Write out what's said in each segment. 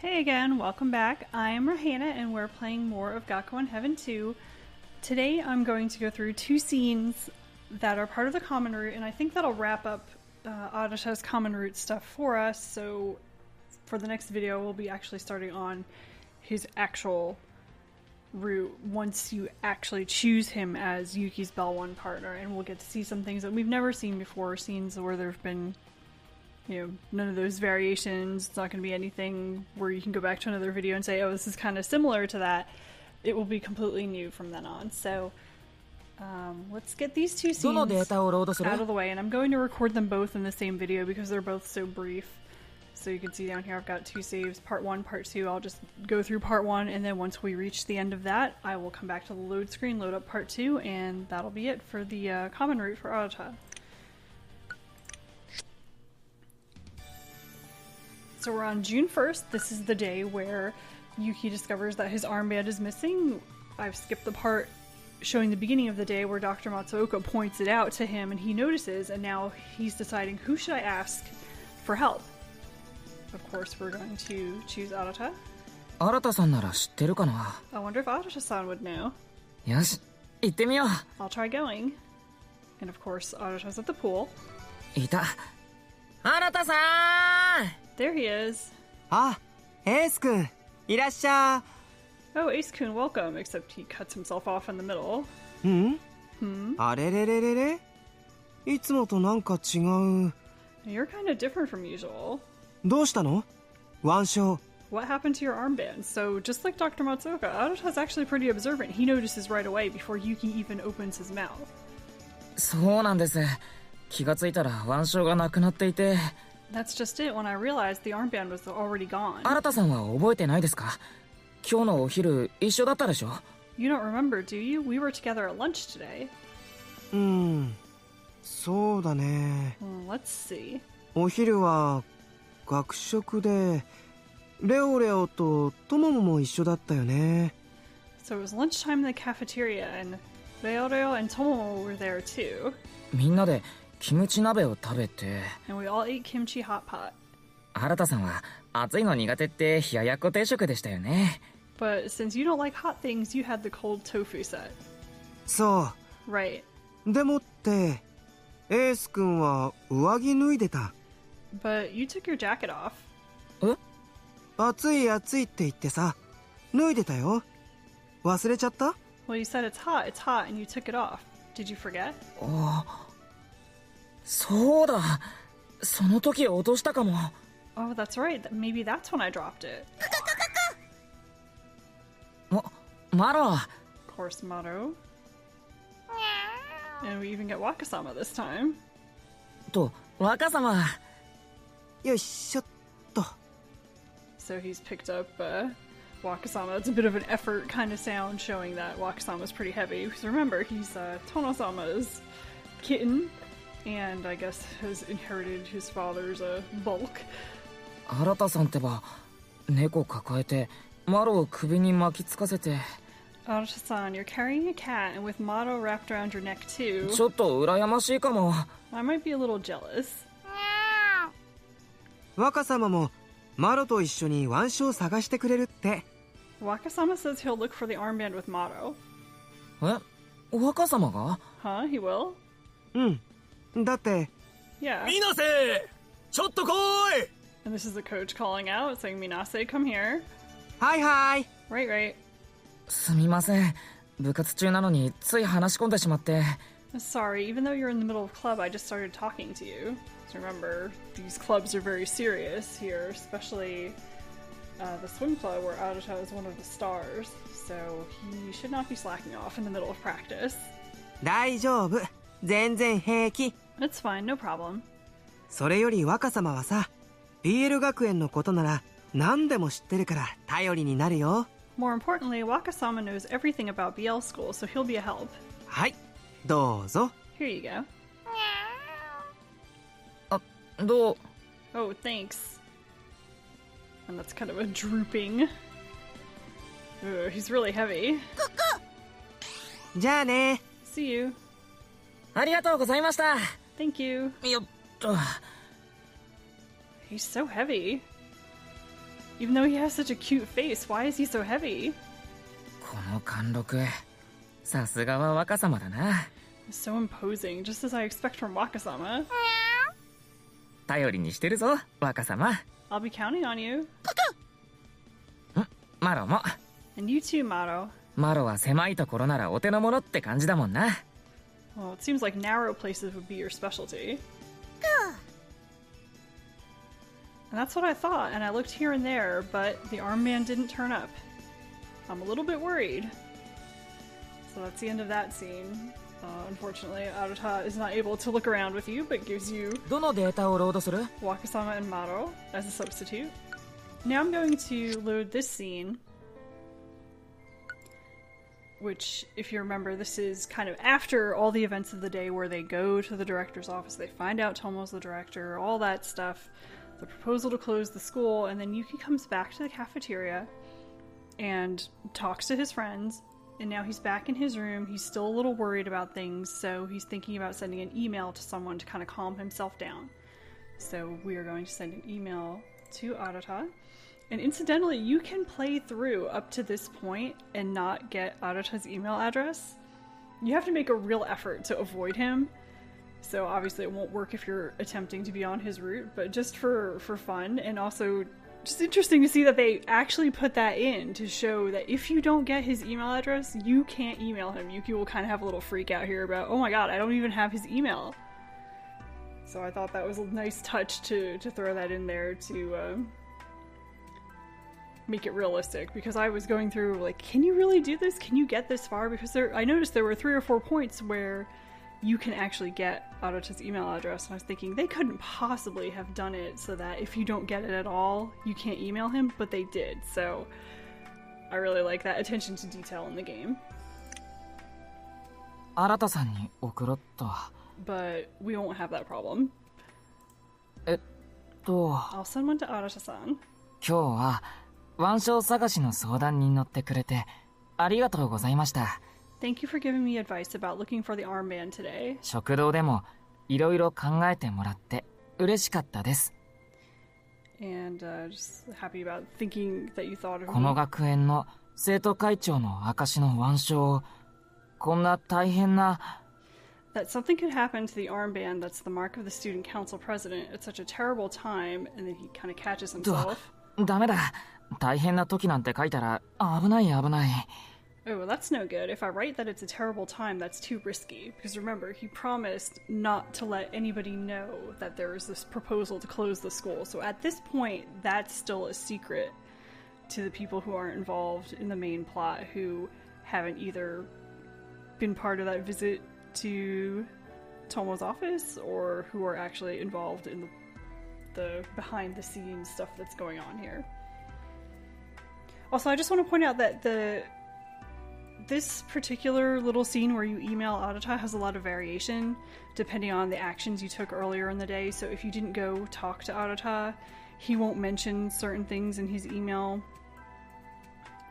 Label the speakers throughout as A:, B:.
A: Hey again, welcome back. I am Rahana and we're playing more of Gakuen Heaven 2. Today I'm going to go through two scenes that are part of the common route, and I think that'll wrap up Arata's common route stuff for us. So for the next video we'll be actually starting on his actual route once you actually choose him as Yuki's Bell 1 partner, and we'll get to see some things that we've never seen before, scenes where there have been none of those variations. It's not going to be anything where you can go back to another video and say, oh, this is kind of similar to that. It will be completely new from then on. So let's get these two scenes out of the way, and I'm going to record them both in the same video because they're both so brief. So you can see down here I've got two saves, part 1, part 2. I'll just go through part 1, and then once we reach the end of that, I will come back to the load screen, load up part 2, and that'll be it for the common route for Arata. So we're on June 1st. This is the day where Yuki discovers that his armband is missing. I've skipped the part showing the beginning of the day where Dr. Matsuoka points it out to him and he notices, and now he's deciding, who should I ask for help? Of course, we're going to choose Arata.
B: Arata-san なら知ってるかな?
A: I wonder if Arata-san would know.
B: よし、行ってみよう.
A: I'll try going. And of course, Arata's at the pool.
B: いた。Arata-san!
A: There he is.
C: あ、エースくん、いらっしゃ
A: Oh, Ace-kun, welcome, except he cuts himself off in the middle.
C: あれれれれれいつもとなんか違う。
A: You're kind of different from usual.
C: どうしたの腕章。
A: What happened to your armband? So, just like Dr. Matsuoka, Arata's actually pretty observant. He notices right away before Yuki even opens his mouth.
B: そうなんです。気がついたら腕章がなくなっていて。
A: That's just it. When I realized the armband was already gone.
B: Arata-sanは覚えてないですか? 今日のお昼一緒だったでしょ?
A: You don't remember, do you? We were together at lunch today.
C: そうだね。
A: Let's see.
C: お昼は学食でレオレオとトモモも一緒だったよね。
A: So it was lunchtime in the cafeteria, and Reo and Tomomo were there too.
B: みんなでキムチ鍋を食べて。
A: And we all ate kimchi hot pot.
B: Arata-san は熱いの苦手って冷ややっこ定食でしたよね。
A: But since you don't like hot things, you had the cold tofu set.
C: そ
A: Right.
C: う。でもってエースくんは上着脱いでた。
A: But you took your jacket off.
B: え?
C: 暑い暑いって言ってさ、脱いでたよ。忘れちゃった?
A: Well, you said it's hot, and you took it off. Did you forget?
B: そうだ。その時落としたかも。
A: Oh, that's right. Maybe that's when I dropped it.
B: マロ。
A: Of course, Maro. And we even get Wakasama this time.
B: と、若様。
C: よいしょっと。
A: So he's picked up Wakasama. It's a bit of an effort kind of sound, showing that Wakasama's pretty heavy. Because remember, he's Tonosama's kitten, and I guess has inherited his father's bulk.
B: Arata-sanってば、猫抱えて、マロを首に巻きつかせて。
A: Arata-san, you're carrying a cat, and with Motto wrapped around your neck too.
B: ちょっと羨ましいかも。
A: I might be a little jealous.
C: 若様もマロと一緒に腕章探してくれるって。
A: Wakasama says he'll look for the armband with Motto.
B: え？若様が？
A: Huh? He will?
C: だって。
A: Yeah.
D: みなせ！ちょっと来い！
A: And this is the coach calling out, saying, Minase, come here.
C: はいはい。
A: Right, right.
B: すみません。部活中なのについ話し込んでしまって。
A: Sorry, even though you're in the middle of club, I just started talking to you. So remember, these clubs are very serious here, especially the swim club where Arata is one of the stars. So he should not be slacking off in the middle of practice.
C: 大丈夫。全然平気。
A: It's fine, no problem.
C: それより若様はさ、BL 学園のことなら何でも知ってるから頼りになるよ。
A: More importantly, Wakasama knows everything about BL school, so he'll be a help.
C: はい、どうぞ。
A: Here you go.
B: どう？
A: Oh, thanks. And that's kind of a drooping. Ugh, he's really heavy.
C: じゃあね。
A: See you.
B: ありがとうございました。
A: Thank you.
B: よっと。
A: He's so heavy. Even though he has such a cute face, why is he so heavy?
B: この貫禄、さすがは若様だな。
A: So imposing, just as I expect from Wakasama.
B: 頼りにしてるぞ、若様。
A: I'll be counting on you.
B: マロも。
A: And you too, Maro.
B: マロは狭いところならお手の物って感じだもんな。
A: Well, it seems like narrow places would be your specialty. And that's what I thought, and I looked here and there, but the armband didn't turn up. I'm a little bit worried. So that's the end of that scene. Unfortunately, Arata is not able to look around with you, but gives you
B: どのデータをロードする？
A: Wakasama and Maro as a substitute. Now I'm going to load this scene, which, if you remember, this is kind of after all the events of the day where they go to the director's office, they find out Tomo's the director, all that stuff, the proposal to close the school, and then Yuki comes back to the cafeteria and talks to his friends, and now he's back in his room. He's still a little worried about things, so he's thinking about sending an email to someone to kind of calm himself down. So we are going to send an email to Arata. And incidentally, you can play through up to this point and not get Arata's email address. You have to make a real effort to avoid him. So obviously it won't work if you're attempting to be on his route, but just for fun, and also just interesting to see that they actually put that in to show that if you don't get his email address, you can't email him. Yuki will kind of have a little freak out here about, oh my god, I don't even have his email. So I thought that was a nice touch to throw that in there to make it realistic, because I was going through like, can you really do this? Can you get this far? Because I noticed there were 3 or 4 points where you can actually get Arata's email address, and I was thinking they couldn't possibly have done it so that if you don't get it at all, you can't email him, but they did. So I really like that attention to detail in the game.
B: 新田さんに送ろっと。
A: But we won't have that problem.
B: と、
A: I'll send one to Arata-san.
B: 今日は腕章探しの相談に乗ってくれてありがとうございました。
A: Thank you for giving me advice about looking for the armband today.
B: 食堂でもいろいろ考えてもらって嬉しかったです。
A: And just happy about thinking that you thought of
B: この
A: me.
B: 学園の生徒会長の証の腕章をこんな大変な
A: That something could happen to the armband that's the mark of the student council president at such a terrible time, and then he kind of catches himself.
B: ダメだ。大変な時なんて書いたら危ない危ない。
A: Oh, well, that's no good. If I write that it's a terrible time, that's too risky. Because remember, he promised not to let anybody know that there was this proposal to close the school. So at this point, that's still a secret to the people who aren't involved in the main plot, who haven't either been part of that visit to Tomo's office, or who are actually involved in the behind-the-scenes stuff that's going on here. Also, I just want to point out that this particular little scene where you email Arata has a lot of variation depending on the actions you took earlier in the day. So if you didn't go talk to Arata, he won't mention certain things in his email.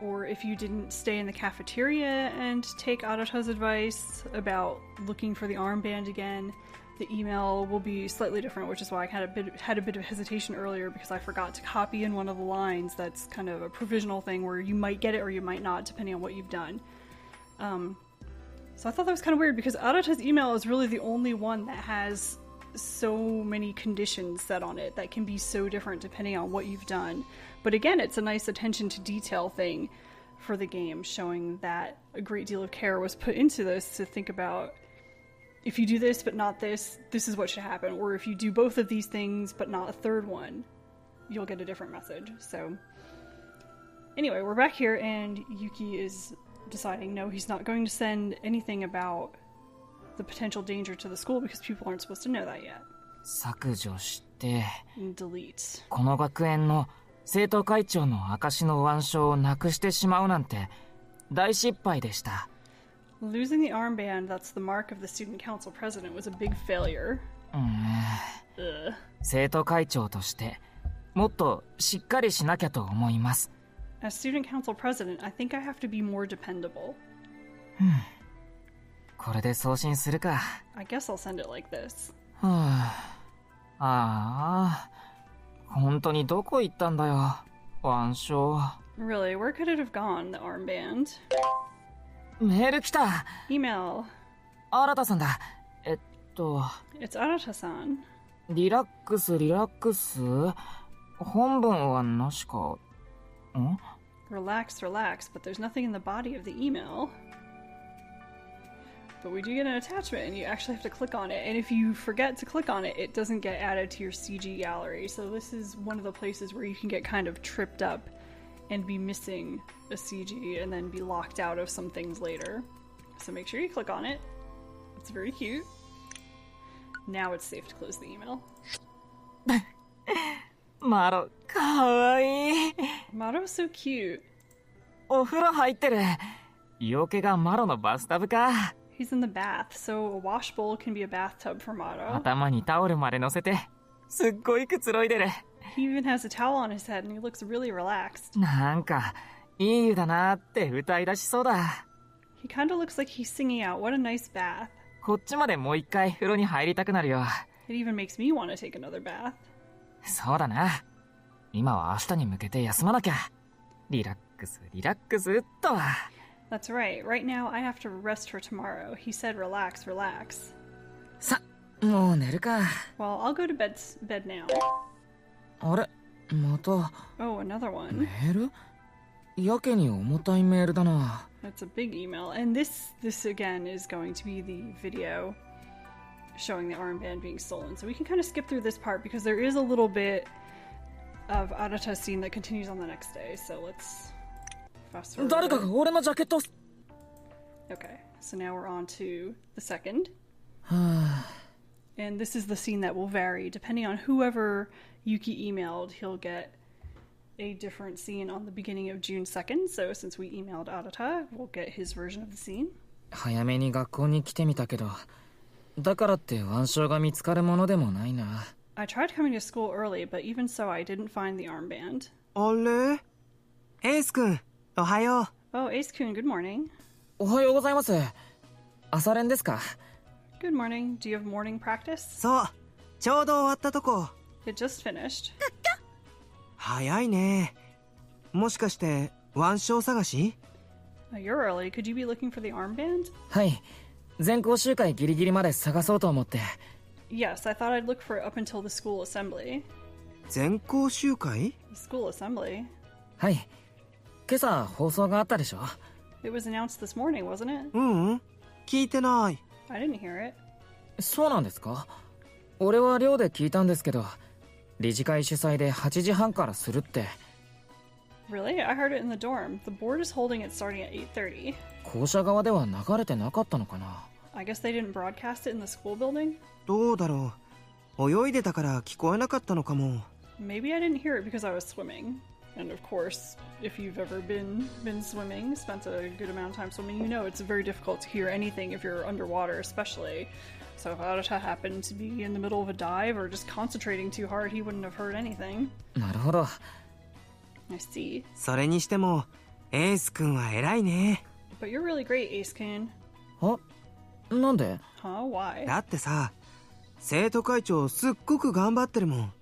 A: Or if you didn't stay in the cafeteria and take Arata's advice about looking for the armband again, the email will be slightly different, which is why I had a bit of hesitation earlier, because I forgot to copy in one of the lines that's kind of a provisional thing where you might get it or you might not, depending on what you've done. So I thought that was kind of weird, because Arata's email is really the only one that has so many conditions set on it that can be so different depending on what you've done. But again, it's a nice attention to detail thing for the game, showing that a great deal of care was put into this to think about, if you do this but not this, this is what should happen. Or if you do both of these things but not a third one, you'll get a different message. So anyway, we're back here, and Yuki is deciding no, he's not going to send anything about the potential danger to the school, because people aren't supposed to know that yet.
B: 削除して
A: Delete.
B: この学園の生徒会長の証の腕章をなくしてしまうなんて大失敗でした。
A: Losing the armband that's the mark of the student council president was a big failure.
B: 生徒会長としてもっとしっかりしなきゃと思います。
A: As student council president, I think I have to be more dependable.
B: これで送信するか。
A: I guess I'll send it like this.
B: ああ、本当にどこ行ったんだよ。腕章。
A: Really, where could it have gone, the armband?
B: メール来た。
A: Email.
B: 新田さんだ。
A: It's Arata-san.
B: リラックスリラックス。本文はなしか。ん？
A: Relax, relax, but there's nothing in the body of the email. But we do get an attachment, and you actually have to click on it. And if you forget to click on it, it doesn't get added to your CG gallery. So this is one of the places where you can get kind of tripped up and be missing a CG and then be locked out of some things later. So make sure you click on it. It's very cute. Now it's safe to close the email.
B: マロ、かわいい。
A: Maro's so cute.
B: お風呂入ってる。陽気がマロのバスタブか。
A: He's in the bath, so a wash bowl can be a bathtub for Maro.
B: 頭にタオルまで乗せて、すっごいくつろいでる。
A: He even has a towel on his head and he looks really relaxed.
B: なんか、いい湯だなって歌い出しそうだ。
A: He kind of looks like he's singing out, "What a nice bath."
B: こっちまでもう一回風呂に入りたくなるよ。
A: It even makes me want to take another bath.
B: そうだな。今は明日に向けて休まなきゃ。リラックスリラックスっと。
A: That's right. Right now I have to rest for tomorrow. He said relax, relax.
B: さ、もう寝るか。
A: Well, I'll go to bed now.
B: あれ、また。
A: Oh, another one.
B: メール？やけに重たいメールだな。
A: That's a big email. And this again is going to be the video showing the armband being stolen. So we can kind of skip through this part because there is a little bit of Arata's scene that continues on the next day. So let's fast forward.
B: 誰かが俺のジャケット。
A: Okay, so now we're on to the second. And this is the scene that will vary. Depending on whoever Yuki emailed, he'll get a different scene on the beginning of June 2nd. So since we emailed Arata, we'll get his version of the scene.
B: 早めに学校に来てみたけど、だからって腕章が見つかるものでもないな。
A: I tried coming to school early, but even so, I didn't find the armband.
C: あれ？エースくん、おはよう。
A: Oh, Ace-kun, good morning.
B: おはようございます。朝練ですか？
A: Good morning. Do you have morning practice?
C: そう、ちょうど終わったとこ。
A: It just finished.
C: 早いね。もしかして腕章探し？
A: You're early. Could you be looking for the armband?
B: はい。全校集会ギリギリまで探そうと思って。
A: Yes, I thought I'd look for it up until the school assembly.
C: 全校集会？
A: The school assembly?
B: はい。今朝放送があったでしょ？
A: It was announced this morning, wasn't it?
C: ううん、聞いてない。
A: I didn't hear it.
B: そうなんですか？俺は寮で聞いたんですけど、理事会主催で8時半からするって。
A: Really? I heard it in the dorm. The board is holding it starting at 8:30.
B: 校舎側では流れてなかったのかな？
A: I guess they didn't broadcast it in the school building?
C: どうだろう。泳いでたから聞こえなかったのかも。
A: Maybe I didn't hear it because I was swimming. And of course, if you've ever been swimming, spent a good amount of time swimming, you know it's very difficult to hear anything if you're underwater, especially. So if Arata happened to be in the middle of a dive or just concentrating too hard, he wouldn't have heard anything.
B: なるほど。
A: I see.
C: それにしても、エースくんは偉いね。
A: But you're really great, Ace-kun.
B: あ、なんで？
A: Huh? Why?
C: だってさ、生徒会長すっごく頑張ってるもん。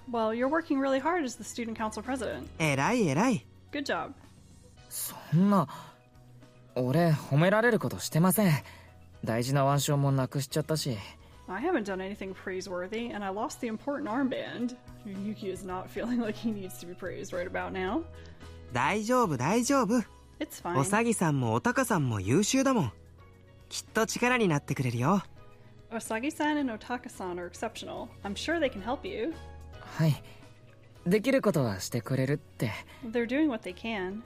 A: Well, you're working really hard as the student council president.
C: 偉い偉い。
A: Good job.
B: そんな、俺褒められることしてません。大事な腕章もなくしちゃったし。
A: I haven't done anything praiseworthy, and I lost the important armband. Yuki is not feeling like he needs to be praised right about now.
C: 大丈夫大丈夫。
A: It's
C: お
A: fine.
C: さぎさんもおたかさんも優秀だもん。きっと力になってくれるよ。
A: Osagi-san and Otaka-san are exceptional. I'm sure they can help you.
B: はい。できることはしてくれるって。
A: They're doing what they can.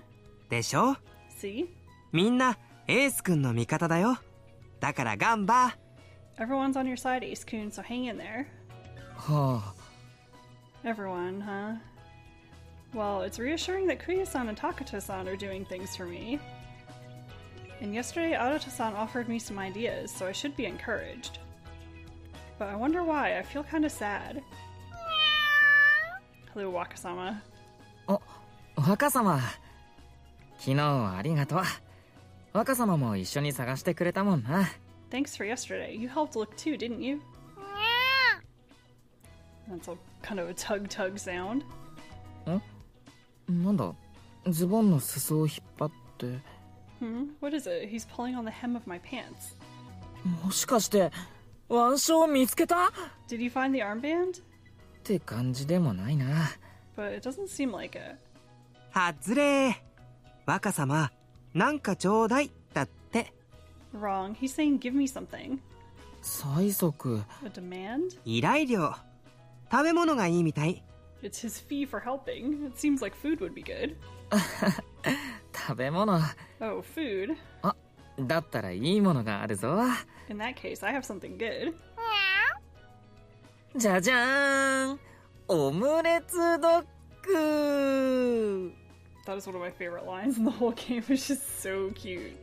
C: でしょ？
A: See?
C: みんなエースくんの味方だよ。だから頑張。
A: Everyone's on your side, Ace-kun, so hang in there.
B: はあ。
A: Everyone, huh? Well, it's reassuring that Kuya-san and Takata-san are doing things for me. And yesterday, Arata-san offered me some ideas, so I should be encouraged. But I wonder why. I feel kind of sad. Hello, Wakasama.
B: お、若様。昨日はありがとう。若様も一緒に探してくれたもんな。
A: Thanks for yesterday. You helped look too, didn't you? That's a kind of a tug-tug sound.
B: なんだ、ズボンの裾を引っ張って。
A: What is it? He's pulling on the hem of my pants.
B: もしかして腕章見つけた
A: Did you find the armband?
B: って感じでもないな。
A: But it doesn't seem like it.
C: 外れ。若様、なんかちょうだいだって。
A: Wrong. He's saying give me something.
B: 催促。
A: A demand?
C: 依頼料。食べ物がいいみたい。
A: It's his fee for helping. It seems like food would be good.
B: 食べ物。
A: Oh, food.
B: あ、だったらいいものがあるぞ。
A: In that case, I have something good.
B: じゃじゃーん、オムレツドッグ。
A: That is one of my favorite lines in the whole game. It's just so cute.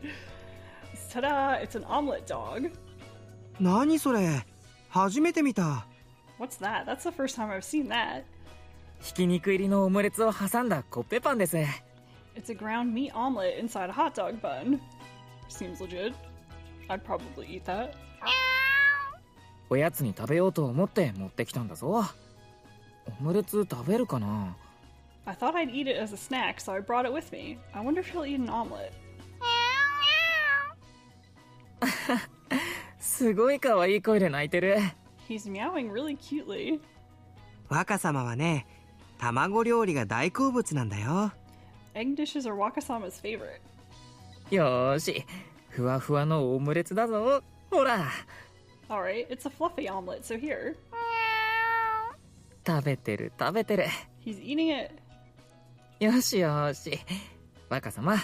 A: Ta-da! It's an omelet dog.
C: 何それ、初めて見た。
A: What's that? That's the first time I've seen that.
B: ひき肉入りのオムレツを挟んだコッペパンです。
A: It's a ground meat omelet inside a hot dog bun. Seems legit. I'd probably eat that.
B: おやつに食べようと思って持ってきたんだぞ。オムレツ食べるかな？
A: I thought I'd eat it as a snack, so I brought it with me. I wonder if he'll eat an omelet.
B: すごい可愛い声で鳴いてる。
A: He's meowing really cutely.
C: 若様はね、卵料理が大好物なんだよ。
A: Egg dishes are Wakasama's favorite.
B: よーし、ふわふわのオムレツだぞ。ほら。
A: Alright, it's a fluffy omelet, so here.
B: 食べてる食べてる。
A: He's eating it.
B: よしよし。若様、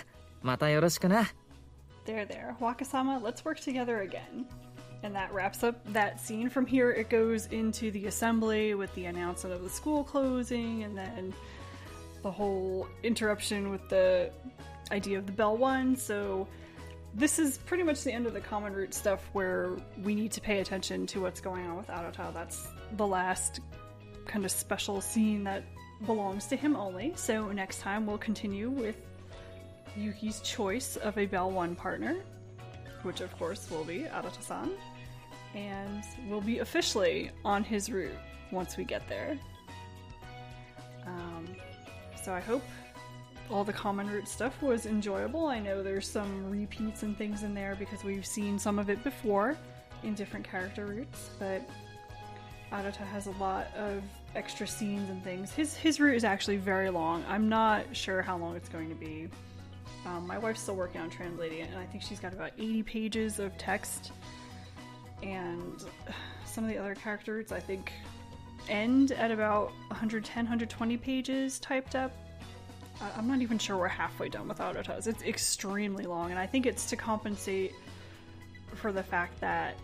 B: またよろしくな。
A: There, there. Wakasama, let's work together again. And that wraps up that scene. From here, it goes into the assembly with the announcement of the school closing, and then the whole interruption with the idea of the bell one. So this is pretty much the end of the common route stuff where we need to pay attention to what's going on with Arata. That's the last kind of special scene that belongs to him only. So next time we'll continue with Yuki's choice of a Bell 1 partner, which of course will be Arata-san, and we'll be officially on his route once we get there. So I hope all the common route stuff was enjoyable. I know there's some repeats and things in there because we've seen some of it before in different character routes, but Arata has a lot of extra scenes and things. His route is actually very long. I'm not sure how long it's going to be. My wife's still working on translating it, and I think she's got about 80 pages of text. And some of the other character routes, I think, end at about 110, 120 pages typed up. I'm not even sure we're halfway done with Arata's. It's extremely long, and I think it's to compensate for the fact that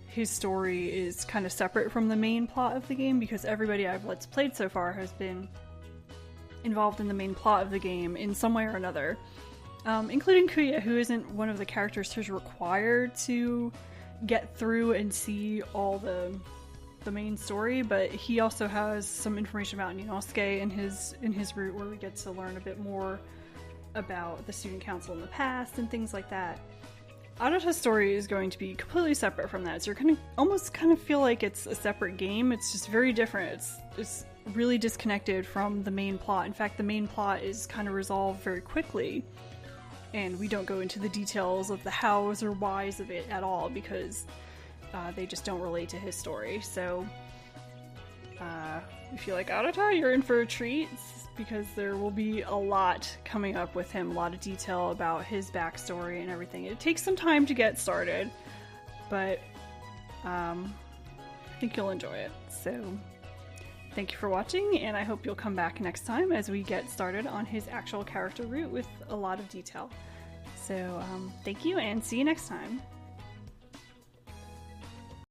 A: his story is kind of separate from the main plot of the game, because everybody I've let's played so far has been involved in the main plot of the game in some way or another, including Kuya, who isn't one of the characters who's required to get through and see all the main story, but he also has some information about Ninosuke in his route, where we get to learn a bit more about the student council in the past and things like that. Arata's story is going to be completely separate from that, so you're gonna almost kind of feel like it's a separate game. It's just very different. It's really disconnected from the main plot. In fact, the main plot is kind of resolved very quickly, and we don't go into the details of the hows or whys of it at all, because they just don't relate to his story. So if you like Arata, you're in for a treat, because there will be a lot coming up with him, a lot of detail about his backstory and everything. It takes some time to get started, but I think you'll enjoy it. So thank you for watching, and I hope you'll come back next time as we get started on his actual character route with a lot of detail. So thank you, and see you next time.